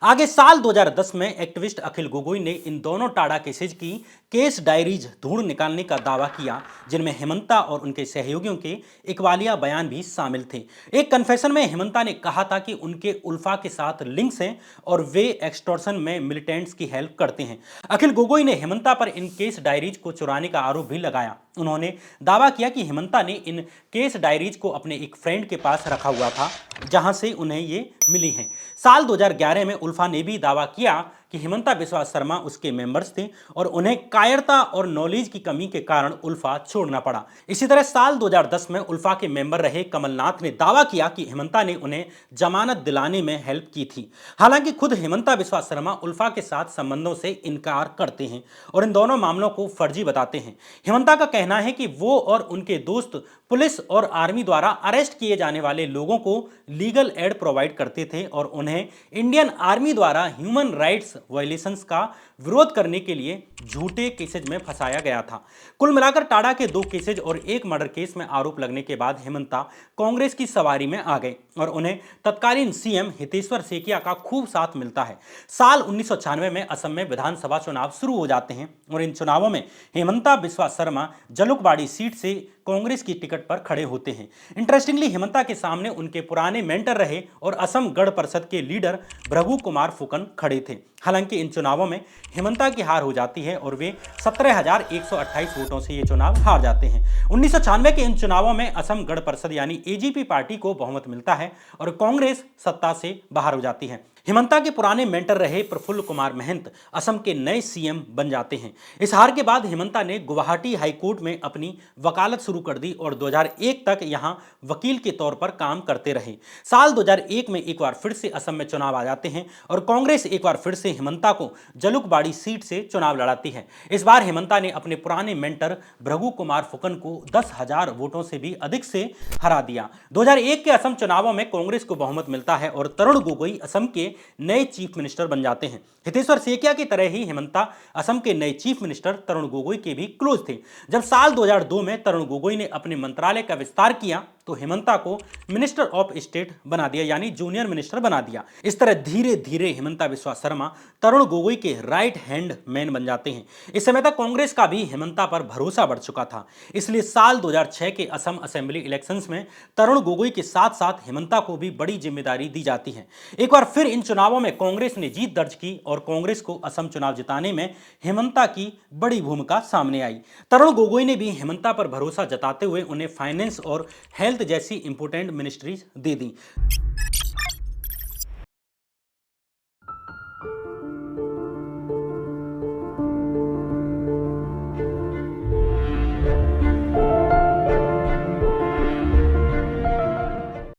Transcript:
आगे साल 2010 में एक्टिविस्ट अखिल गोगोई ने इन दोनों टाडा केसेज की केस डायरीज ढूंढ निकालने का दावा किया, जिनमें हेमंता और उनके सहयोगियों के इकबालिया बयान भी शामिल थे। एक कन्फेशन में हेमंता ने कहा था कि उनके उल्फा के साथ लिंक्स हैं और वे एक्सटॉर्शन में मिलिटेंट्स की हेल्प करते हैं। अखिल गोगोई ने हेमंता पर इन केस डायरीज को चुराने का आरोप भी लगाया। उन्होंने दावा किया कि हेमंता ने इन केस डायरीज को अपने एक फ्रेंड के पास रखा हुआ था, जहां से उन्हें ये मिली हैं। साल 2011 में उल्फा ने भी दावा किया कि हेमंता बिस्वा शर्मा उसके मेंबर्स थे और उन्हें कायरता और नॉलेज की कमी के कारण उल्फा छोड़ना पड़ा। इसी तरह साल 2010 में उल्फा के मेंबर रहे कमलनाथ ने दावा किया कि हेमंता ने उन्हें जमानत दिलाने में हेल्प की थी। हालांकि खुद हेमंता बिस्वा शर्मा उल्फा के साथ संबंधों से इनकार करते हैं और इन दोनों मामलों को फर्जी बताते हैं। हेमंता का कहना है कि वो और उनके दोस्त पुलिस और आर्मी द्वारा अरेस्ट किए जाने वाले लोगों को लीगल एड प्रोवाइड करते थे और उन्हें इंडियन आर्मी द्वारा ह्यूमन राइट्स वायलेशंस का विरोध करने के लिए झूठे केसेज में फंसाया गया था। कुल मिलाकर टाडा के 2 केसेज और एक मर्डर केस में आरोप लगने के बाद हेमंता कांग्रेस की सवारी में आ गए और उन्हें तत्कालीन सीएम हितेश्वर सेकिया का खूब साथ मिलता है। साल 1996 में असम में विधानसभा चुनाव शुरू हो जाते हैं और इन चुनावों में हेमंता बिस्वा शर्मा जलुकबाड़ी सीट से कांग्रेस की टिकट पर खड़े होते हैं। इंटरेस्टिंगली हेमंता के सामने उनके पुराने मेंटर रहे और असम गण परिषद के लीडर भृगु कुमार फुकन खड़े थे। हालांकि इन चुनावों में हेमंता की हार हो जाती है और वे 17,128 वोटों से ये चुनाव हार जाते हैं। 1996 के इन चुनावों में असम गण परिषद यानी एजीपी पार्टी को बहुमत मिलता है और कांग्रेस सत्ता से बाहर हो जाती है। हेमंता के पुराने मेंटर रहे प्रफुल्ल कुमार महंत असम के नए सीएम बन जाते हैं। इस हार के बाद हेमंता ने गुवाहाटी हाईकोर्ट में अपनी वकालत शुरू कर दी और 2001 तक यहां वकील के तौर पर काम करते रहे। साल 2001 में एक बार फिर से असम में चुनाव आ जाते हैं और कांग्रेस एक बार फिर से हेमंता को जलुकबाड़ी सीट से चुनाव लड़ाती है। इस बार हेमंता ने अपने पुराने मेंटर भृगु कुमार फुकन को 10,000 वोटों से भी अधिक से हरा दिया। 2001 के असम चुनावों में कांग्रेस को बहुमत मिलता है और तरुण गोगोई असम के नए चीफ मिनिस्टर बन जाते हैं। हितेश्वर सेकिया की तरह ही हेमंता असम के नए चीफ मिनिस्टर तरुण गोगोई के भी क्लोज थे। जब साल 2002 में तरुण गोगोई ने अपने मंत्रालय का विस्तार किया तो हेमंता को मिनिस्टर ऑफ स्टेट बना दिया, यानी जूनियर मिनिस्टर बना दिया। इस तरह धीरे धीरे हेमंता बिस्वा शर्मा तरुण गोगोई के राइट हैंड मैन बन जाते हैं। इस समय तक कांग्रेस का भी हेमंता पर भरोसा बढ़ चुका था, इसलिए साल 2006 के असम असेंबली इलेक्शंस में तरुण गोगोई के साथ साथ हेमंता को भी बड़ी जिम्मेदारी दी जाती है। एक बार फिर इन चुनावों में कांग्रेस ने जीत दर्ज की और कांग्रेस को असम चुनाव जिताने में हेमंता की बड़ी भूमिका सामने आई। तरुण गोगोई ने भी हेमंता पर भरोसा जताते हुए उन्हें फाइनेंस और हेल्थ जैसी इंपोर्टेंट मिनिस्ट्रीज दे दी।